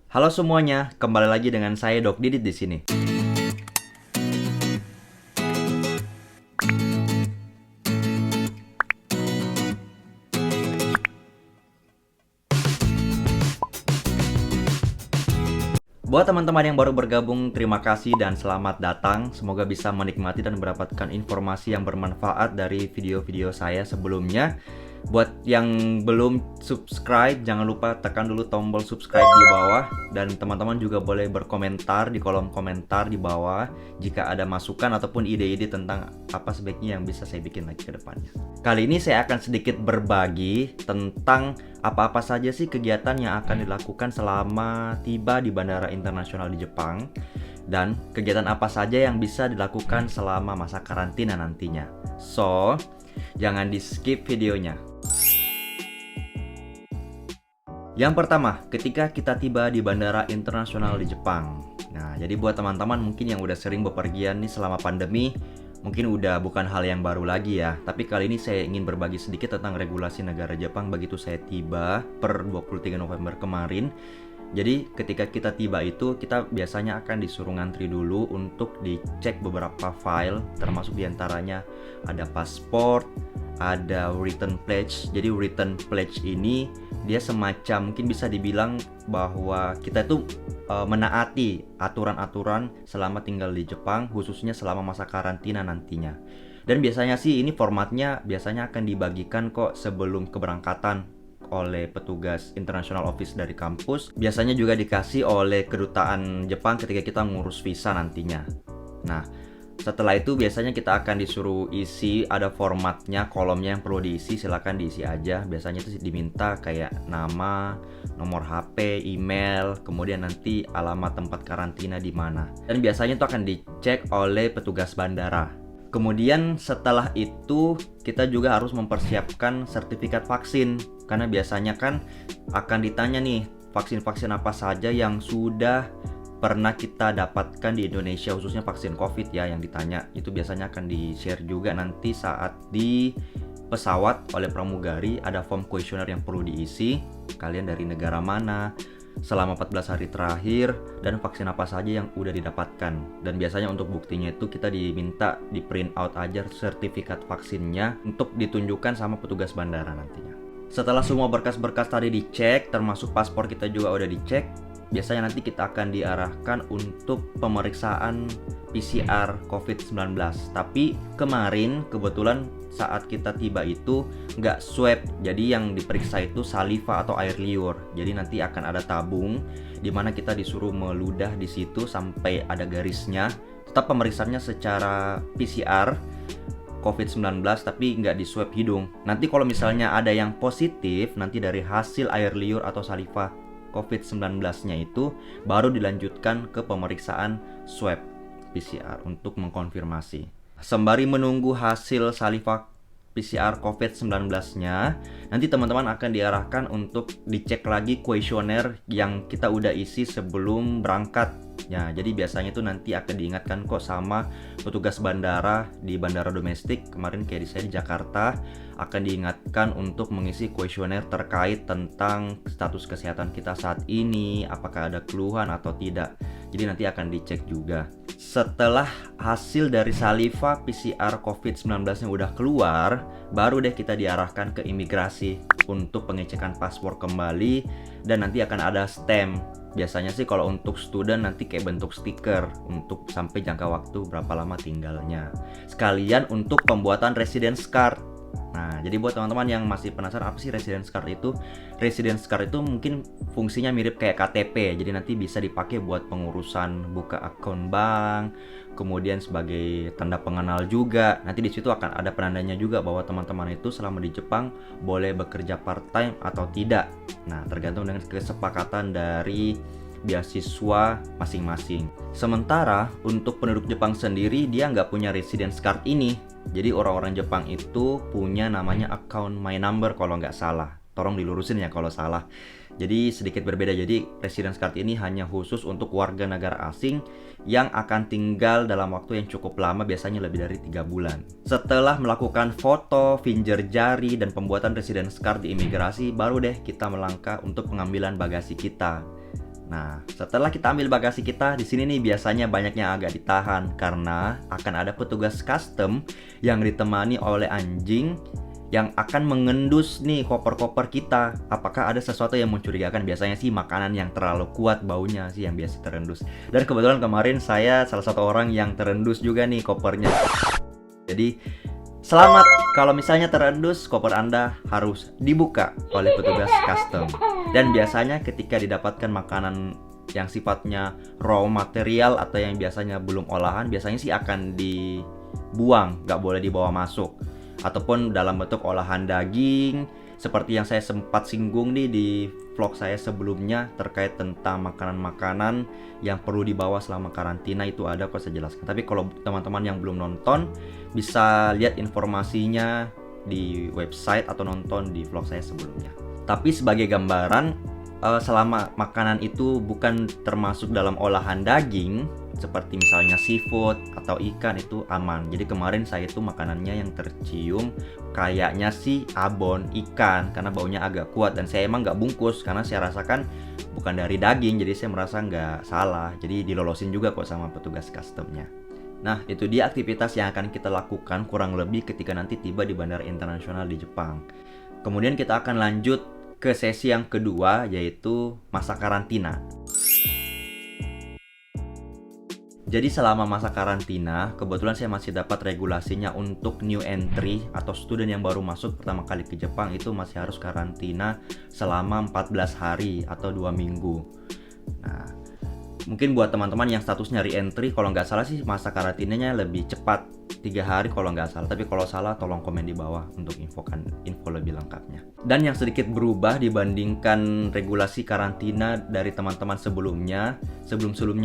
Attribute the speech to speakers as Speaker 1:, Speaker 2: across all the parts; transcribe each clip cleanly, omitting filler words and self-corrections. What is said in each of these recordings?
Speaker 1: Halo semuanya, kembali lagi dengan saya Dok Didit di sini. Buat teman-teman yang baru bergabung, terima kasih dan selamat datang. Semoga bisa menikmati dan mendapatkan informasi yang bermanfaat dari video-video saya sebelumnya. Buat yang belum subscribe, jangan lupa tekan dulu tombol subscribe di bawah. Dan teman-teman juga boleh berkomentar di kolom komentar di bawah jika ada masukan ataupun ide-ide tentang apa sebaiknya yang bisa saya bikin lagi ke depannya. Kali ini saya akan sedikit berbagi tentang apa-apa saja sih kegiatan yang akan dilakukan selama tiba di Bandara Internasional di Jepang, dan kegiatan apa saja yang bisa dilakukan selama masa karantina nantinya. So, jangan di skip videonya. Yang pertama, ketika kita tiba di Bandara Internasional di Jepang. Nah, jadi buat teman-teman mungkin yang udah sering bepergian nih selama pandemi, mungkin udah bukan hal yang baru lagi ya. Tapi kali ini saya ingin berbagi sedikit tentang regulasi negara Jepang begitu saya tiba per 23 November kemarin. Jadi ketika kita tiba itu, kita biasanya akan disuruh ngantri dulu untuk dicek beberapa file, termasuk diantaranya ada paspor, ada written pledge. Jadi written pledge ini dia semacam mungkin bisa dibilang bahwa kita itu menaati aturan-aturan selama tinggal di Jepang, khususnya selama masa karantina nantinya. Dan biasanya sih ini formatnya biasanya akan dibagikan kok sebelum keberangkatan oleh petugas international office dari kampus. Biasanya juga dikasih oleh kedutaan Jepang ketika kita ngurus visa nantinya. Nah, setelah itu biasanya kita akan disuruh isi, ada formatnya, kolomnya yang perlu diisi, silakan diisi aja. Biasanya itu diminta kayak nama, nomor HP, email, kemudian nanti alamat tempat karantina di mana. Dan biasanya itu akan dicek oleh petugas bandara. Kemudian setelah itu kita juga harus mempersiapkan sertifikat vaksin, karena biasanya kan akan ditanya nih vaksin-vaksin apa saja yang sudah pernah kita dapatkan di Indonesia, khususnya vaksin COVID ya yang ditanya. Itu biasanya akan di-share juga nanti saat di pesawat oleh pramugari, ada form kuesioner yang perlu diisi. Kalian dari negara mana, selama 14 hari terakhir, dan vaksin apa saja yang udah didapatkan. Dan biasanya untuk buktinya itu kita diminta di print out aja sertifikat vaksinnya untuk ditunjukkan sama petugas bandara nantinya. Setelah semua berkas-berkas tadi dicek, termasuk paspor kita juga udah dicek, biasanya nanti kita akan diarahkan untuk pemeriksaan PCR COVID-19. Tapi kemarin kebetulan saat kita tiba itu nggak swab, jadi yang diperiksa itu saliva atau air liur. Jadi nanti akan ada tabung di mana kita disuruh meludah di situ sampai ada garisnya. Tetap pemeriksaannya secara PCR COVID-19 tapi nggak di swab hidung. Nanti kalau misalnya ada yang positif, nanti dari hasil air liur atau saliva COVID-19-nya itu baru dilanjutkan ke pemeriksaan swab PCR untuk mengkonfirmasi. Sembari menunggu hasil saliva PCR COVID-19-nya, nanti teman-teman akan diarahkan untuk dicek lagi kuesioner yang kita udah isi sebelum berangkat. Ya, jadi biasanya itu nanti akan diingatkan kok sama petugas bandara di bandara domestik. Kemarin kayak saya di Jakarta akan diingatkan untuk mengisi kuesioner terkait tentang status kesehatan kita saat ini, apakah ada keluhan atau tidak. Jadi nanti akan dicek juga. Setelah hasil dari saliva PCR COVID-19-nya udah keluar, baru deh kita diarahkan ke imigrasi untuk pengecekan paspor kembali, dan nanti akan ada stamp. Biasanya sih kalau untuk student nanti kayak bentuk stiker untuk sampai jangka waktu berapa lama tinggalnya. Sekalian untuk pembuatan residence card. Nah, jadi buat teman-teman yang masih penasaran apa sih residence card itu? Residence card itu mungkin fungsinya mirip kayak KTP. Jadi nanti bisa dipakai buat pengurusan buka akun bank, kemudian sebagai tanda pengenal juga. Nanti di situ akan ada penandanya juga bahwa teman-teman itu selama di Jepang boleh bekerja part-time atau tidak. Nah, tergantung dengan kesepakatan dari beasiswa masing-masing. Sementara untuk penduduk Jepang sendiri dia nggak punya residence card ini. Jadi orang-orang Jepang itu punya namanya account my number kalau nggak salah. Tolong dilurusin ya kalau salah. Jadi sedikit berbeda. Jadi residence card ini hanya khusus untuk warga negara asing yang akan tinggal dalam waktu yang cukup lama, biasanya lebih dari 3 bulan. Setelah melakukan foto, finger jari, dan pembuatan residence card di imigrasi, baru deh kita melangkah untuk pengambilan bagasi kita. Nah, setelah kita ambil bagasi kita, di sini nih biasanya banyaknya agak ditahan karena akan ada petugas custom yang ditemani oleh anjing yang akan mengendus nih koper-koper kita. Apakah ada sesuatu yang mencurigakan? Biasanya sih makanan yang terlalu kuat baunya sih yang biasa terendus. Dan kebetulan kemarin saya salah satu orang yang terendus juga nih kopernya. Jadi selamat kalau misalnya terendus, koper Anda harus dibuka oleh petugas custom. Dan biasanya ketika didapatkan makanan yang sifatnya raw material atau yang biasanya belum olahan, biasanya sih akan dibuang, nggak boleh dibawa masuk. Ataupun dalam bentuk olahan daging, seperti yang saya sempat singgung nih di vlog saya sebelumnya terkait tentang makanan-makanan yang perlu dibawa selama karantina, itu ada kok saya jelaskan. Tapi kalau teman-teman yang belum nonton, bisa lihat informasinya di website atau nonton di vlog saya sebelumnya. Tapi sebagai gambaran, selama makanan itu bukan termasuk dalam olahan daging, seperti misalnya seafood atau ikan, itu aman. Jadi kemarin saya itu makanannya yang tercium kayaknya sih abon ikan karena baunya agak kuat, dan saya emang nggak bungkus karena saya rasakan bukan dari daging, jadi saya merasa nggak salah. Jadi dilolosin juga kok sama petugas customnya. Nah, itu dia aktivitas yang akan kita lakukan kurang lebih ketika nanti tiba di Bandara Internasional di Jepang. Kemudian kita akan lanjut ke sesi yang kedua, yaitu masa karantina. Jadi selama masa karantina, kebetulan saya masih dapat regulasinya untuk new entry atau student yang baru masuk pertama kali ke Jepang itu masih harus karantina selama 14 hari atau 2 minggu. Nah, mungkin buat teman-teman yang statusnya re-entry, kalau nggak salah sih masa karantinanya lebih cepat, 3 hari kalau nggak salah. Tapi kalau salah tolong komen di bawah untuk info lebih lengkapnya. Dan yang sedikit berubah dibandingkan regulasi karantina dari teman-teman sebelumnya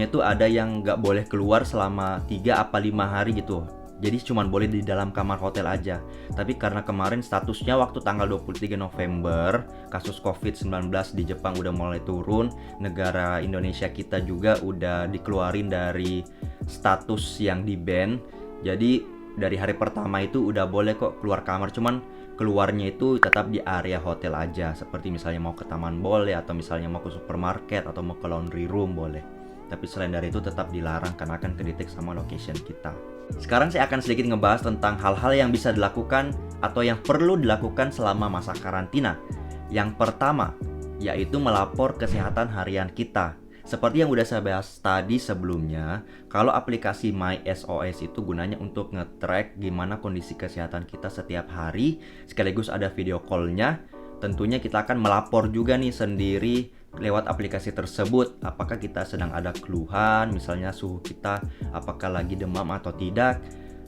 Speaker 1: itu ada yang nggak boleh keluar selama 3 apa 5 hari gitu. Jadi cuma boleh di dalam kamar hotel aja. Tapi karena kemarin statusnya waktu tanggal 23 November kasus COVID-19 di Jepang udah mulai turun, negara Indonesia kita juga udah dikeluarin dari status yang di-ban. Jadi dari hari pertama itu udah boleh kok keluar kamar, cuman keluarnya itu tetap di area hotel aja. Seperti misalnya mau ke taman boleh, atau misalnya mau ke supermarket atau mau ke laundry room boleh. Tapi selain dari itu tetap dilarang karena akan kedetek sama location kita. Sekarang saya akan sedikit ngebahas tentang hal-hal yang bisa dilakukan atau yang perlu dilakukan selama masa karantina. Yang pertama, yaitu melapor kesehatan harian kita. Seperti yang udah saya bahas tadi sebelumnya, kalau aplikasi MySOS itu gunanya untuk nge-track gimana kondisi kesehatan kita setiap hari, sekaligus ada video call-nya. Tentunya kita akan melapor juga nih sendiri lewat aplikasi tersebut, apakah kita sedang ada keluhan, misalnya suhu kita apakah lagi demam atau tidak.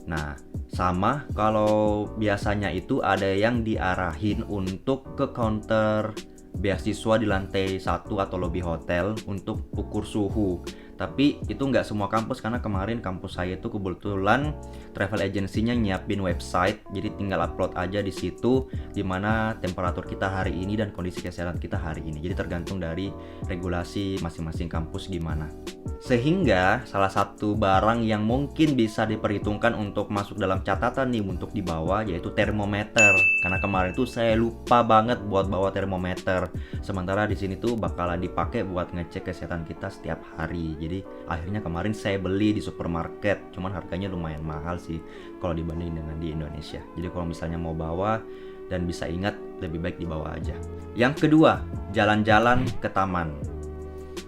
Speaker 1: Nah, sama kalau biasanya itu ada yang diarahin untuk ke counter beasiswa di lantai 1 atau lobi hotel untuk ukur suhu. Tapi itu nggak semua kampus, karena kemarin kampus saya itu kebetulan travel agency-nya nyiapin website, jadi tinggal upload aja di situ dimana temperatur kita hari ini dan kondisi kesehatan kita hari ini. Jadi tergantung dari regulasi masing-masing kampus gimana. Sehingga salah satu barang yang mungkin bisa diperhitungkan untuk masuk dalam catatan nih untuk dibawa yaitu termometer. Karena kemarin tuh saya lupa banget buat bawa termometer. Sementara di sini tuh bakalan dipakai buat ngecek kesehatan kita setiap hari. Jadi akhirnya kemarin saya beli di supermarket. Cuman harganya lumayan mahal sih kalau dibanding dengan di Indonesia. Jadi kalau misalnya mau bawa dan bisa ingat, lebih baik dibawa aja. Yang kedua, jalan-jalan ke taman.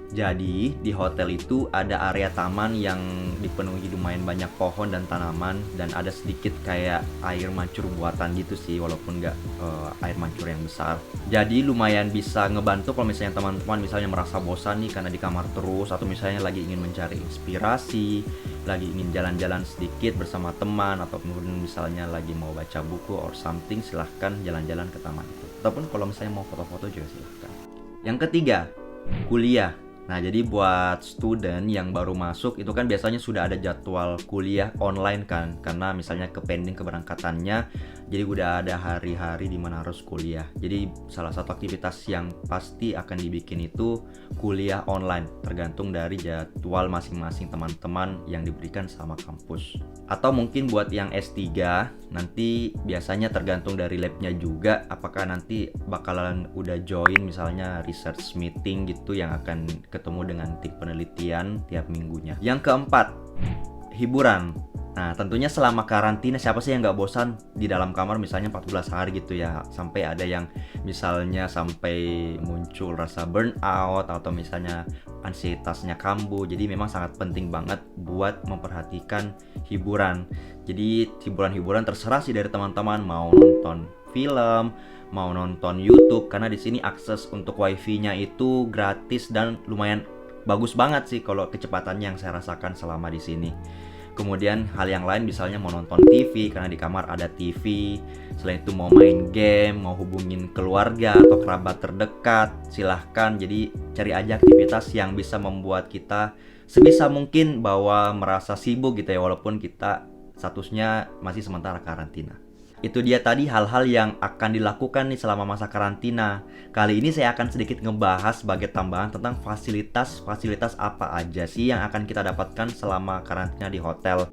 Speaker 1: Jadi di hotel itu ada area taman yang dipenuhi lumayan banyak pohon dan tanaman, dan ada sedikit kayak air mancur buatan gitu sih, walaupun nggak air mancur yang besar. Jadi lumayan bisa ngebantu kalau misalnya teman-teman misalnya merasa bosan nih karena di kamar terus, atau misalnya lagi ingin mencari inspirasi, lagi ingin jalan-jalan sedikit bersama teman, atau kemudian misalnya lagi mau baca buku or something, silahkan jalan-jalan ke taman itu. Ataupun kalau misalnya mau foto-foto juga silahkan. Yang ketiga, kuliah. Nah, jadi buat student yang baru masuk itu kan biasanya sudah ada jadwal kuliah online kan, karena misalnya pending keberangkatannya, jadi udah ada hari-hari di mana harus kuliah. Jadi salah satu aktivitas yang pasti akan dibikin itu kuliah online, tergantung dari jadwal masing-masing teman-teman yang diberikan sama kampus. Atau mungkin buat yang S3, nanti biasanya tergantung dari labnya juga, apakah nanti bakalan udah join misalnya research meeting gitu yang akan ketemu dengan tim penelitian tiap minggunya. Yang keempat, hiburan. Nah, tentunya selama karantina siapa sih yang nggak bosan di dalam kamar misalnya 14 hari gitu ya. Sampai ada yang misalnya sampai muncul rasa burnout atau misalnya ansietasnya kambuh. Jadi memang sangat penting banget buat memperhatikan hiburan. Jadi hiburan-hiburan terserah sih dari teman-teman, mau nonton film, mau nonton YouTube, karena di sini akses untuk wifi-nya itu gratis dan lumayan bagus banget sih kalau kecepatannya yang saya rasakan selama di sini. Kemudian hal yang lain misalnya mau nonton TV, karena di kamar ada TV. Selain itu mau main game, mau hubungin keluarga atau kerabat terdekat, silahkan. Jadi cari aja aktivitas yang bisa membuat kita sebisa mungkin bahwa merasa sibuk gitu ya, walaupun kita statusnya masih sementara karantina. Itu dia tadi hal-hal yang akan dilakukan nih selama masa karantina. Kali ini saya akan sedikit ngebahas sebagai tambahan tentang fasilitas apa aja sih yang akan kita dapatkan selama karantina di hotel.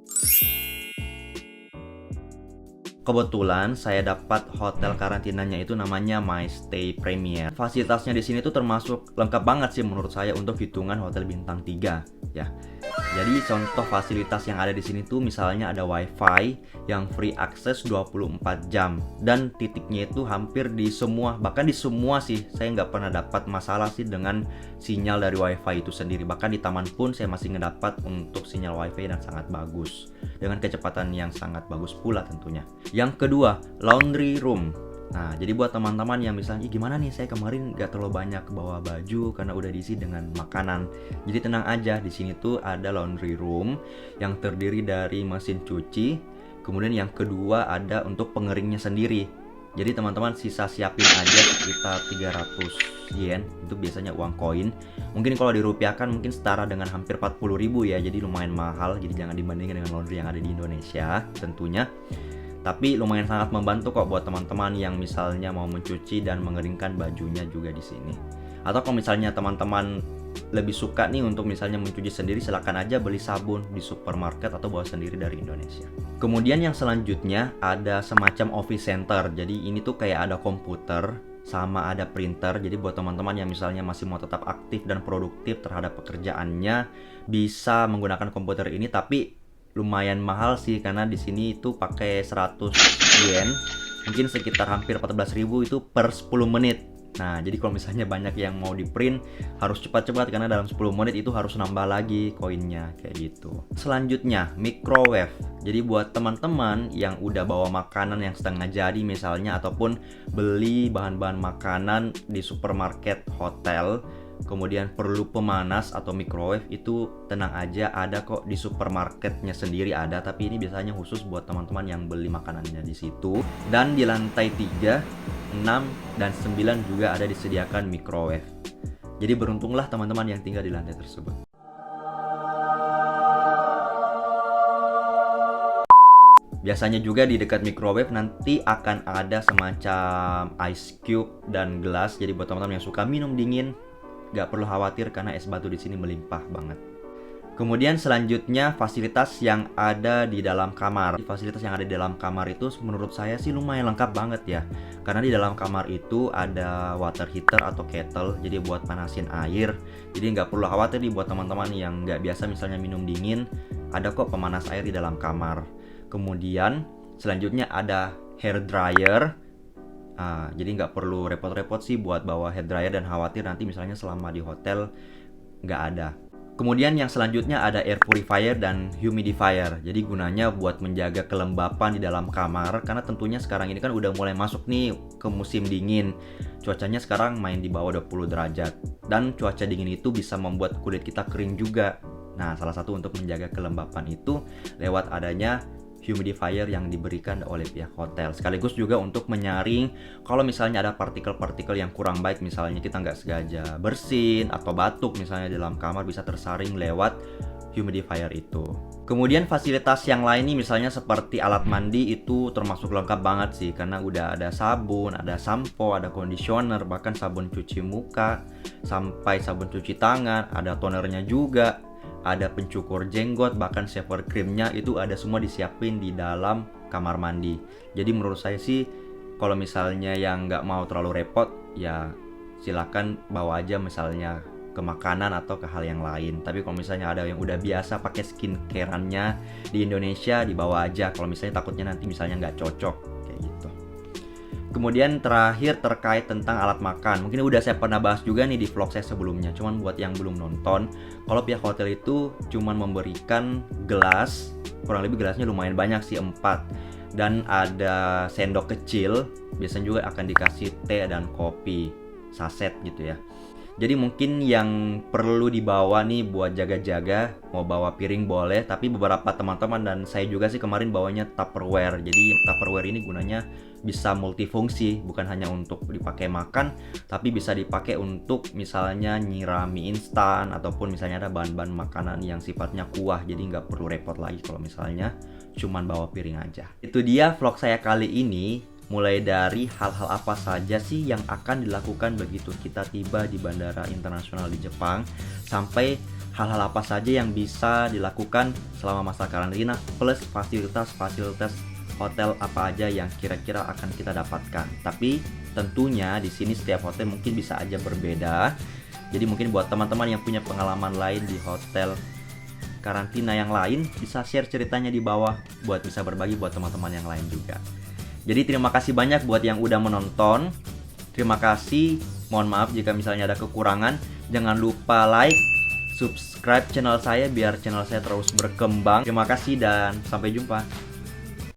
Speaker 1: Kebetulan saya dapat hotel karantinanya itu namanya My Stay Premier. Fasilitasnya di sini tuh termasuk lengkap banget sih menurut saya untuk hitungan hotel bintang 3 ya. Jadi contoh fasilitas yang ada di sini tuh misalnya ada wifi yang free access 24 jam dan titiknya itu hampir di semua, bahkan di semua sih saya nggak pernah dapat masalah sih dengan sinyal dari wifi itu sendiri. Bahkan di taman pun saya masih ngedapat untuk sinyal wifi dan sangat bagus dengan kecepatan yang sangat bagus pula tentunya. Yang kedua, laundry room. Nah, jadi buat teman-teman yang misalnya, gimana nih saya kemarin gak terlalu banyak bawa baju karena udah diisi dengan makanan. Jadi tenang aja, di sini tuh ada laundry room yang terdiri dari mesin cuci. Kemudian yang kedua ada untuk pengeringnya sendiri. Jadi teman-teman sisa siapin aja sekitar 300 yen, itu biasanya uang koin. Mungkin kalau dirupiahkan mungkin setara dengan hampir 40.000 ya, jadi lumayan mahal. Jadi jangan dibandingkan dengan laundry yang ada di Indonesia tentunya. Tapi lumayan sangat membantu kok buat teman-teman yang misalnya mau mencuci dan mengeringkan bajunya juga di sini. Atau kalau misalnya teman-teman lebih suka nih untuk misalnya mencuci sendiri, silakan aja beli sabun di supermarket atau bawa sendiri dari Indonesia. Kemudian yang selanjutnya ada semacam office center. Jadi ini tuh kayak ada komputer sama ada printer. Jadi buat teman-teman yang misalnya masih mau tetap aktif dan produktif terhadap pekerjaannya, bisa menggunakan komputer ini, tapi lumayan mahal sih karena di sini itu pakai 100 yen, mungkin sekitar hampir 14.000 itu per 10 menit. Nah, jadi kalau misalnya banyak yang mau di print harus cepat-cepat karena dalam 10 menit itu harus nambah lagi koinnya kayak gitu. Selanjutnya, microwave. Jadi buat teman-teman yang udah bawa makanan yang setengah jadi misalnya, ataupun beli bahan-bahan makanan di supermarket hotel, kemudian perlu pemanas atau microwave, itu tenang aja, ada kok di supermarketnya sendiri ada, tapi ini biasanya khusus buat teman-teman yang beli makanannya di situ. Dan di lantai 3, 6, dan 9 juga ada disediakan microwave. Jadi beruntunglah teman-teman yang tinggal di lantai tersebut. Biasanya juga di dekat microwave nanti akan ada semacam ice cube dan gelas. Jadi buat teman-teman yang suka minum dingin, gak perlu khawatir karena es batu di sini melimpah banget. Kemudian selanjutnya fasilitas yang ada di dalam kamar. Fasilitas yang ada di dalam kamar itu menurut saya sih lumayan lengkap banget ya. Karena di dalam kamar itu ada water heater atau kettle, jadi buat panasin air. Jadi nggak perlu khawatir nih buat teman-teman yang nggak biasa misalnya minum dingin, ada kok pemanas air di dalam kamar. Kemudian selanjutnya ada hair dryer. Jadi nggak perlu repot-repot sih buat bawa hair dryer dan khawatir nanti misalnya selama di hotel nggak ada. Kemudian yang selanjutnya ada air purifier dan humidifier. Jadi gunanya buat menjaga kelembapan di dalam kamar, karena tentunya sekarang ini kan udah mulai masuk nih ke musim dingin. Cuacanya sekarang main di bawah 20 derajat. Dan cuaca dingin itu bisa membuat kulit kita kering juga. Nah, salah satu untuk menjaga kelembapan itu lewat adanya humidifier yang diberikan oleh pihak hotel, sekaligus juga untuk menyaring kalau misalnya ada partikel-partikel yang kurang baik, misalnya kita nggak sengaja bersin atau batuk misalnya di dalam kamar, bisa tersaring lewat humidifier itu. Kemudian fasilitas yang lain nih misalnya seperti alat mandi itu termasuk lengkap banget sih, karena udah ada sabun, ada sampo, ada conditioner, bahkan sabun cuci muka sampai sabun cuci tangan, ada tonernya juga, ada pencukur jenggot, bahkan shaver creamnya itu ada semua disiapin di dalam kamar mandi. Jadi menurut saya sih kalau misalnya yang nggak mau terlalu repot, ya silakan bawa aja misalnya ke makanan atau ke hal yang lain. Tapi kalau misalnya ada yang udah biasa pakai skincare-annya di Indonesia, dibawa aja. Kalau misalnya takutnya nanti misalnya nggak cocok, kayak gitu. Kemudian terakhir terkait tentang alat makan. Mungkin udah saya pernah bahas juga nih di vlog saya sebelumnya. Cuman buat yang belum nonton, kalau pihak hotel itu cuman memberikan gelas, kurang lebih gelasnya lumayan banyak sih, 4. Dan ada sendok kecil, biasanya juga akan dikasih teh dan kopi, saset gitu ya. Jadi mungkin yang perlu dibawa nih buat jaga-jaga, mau bawa piring boleh, tapi beberapa teman-teman dan saya juga sih kemarin bawanya Tupperware. Jadi Tupperware ini gunanya bisa multifungsi, bukan hanya untuk dipakai makan, tapi bisa dipakai untuk misalnya nyiram mie instan, ataupun misalnya ada bahan-bahan makanan yang sifatnya kuah, jadi nggak perlu repot lagi kalau misalnya cuman bawa piring aja. Itu dia vlog saya kali ini. Mulai dari hal-hal apa saja sih yang akan dilakukan begitu kita tiba di Bandara Internasional di Jepang, sampai hal-hal apa saja yang bisa dilakukan selama masa karantina, plus fasilitas-fasilitas hotel apa aja yang kira-kira akan kita dapatkan. Tapi tentunya di sini setiap hotel mungkin bisa aja berbeda. Jadi mungkin buat teman-teman yang punya pengalaman lain di hotel karantina yang lain, bisa share ceritanya di bawah buat bisa berbagi buat teman-teman yang lain juga. Jadi terima kasih banyak buat yang udah menonton. Terima kasih. Mohon maaf jika misalnya ada kekurangan. Jangan lupa like, subscribe channel saya biar channel saya terus berkembang. Terima kasih dan sampai jumpa.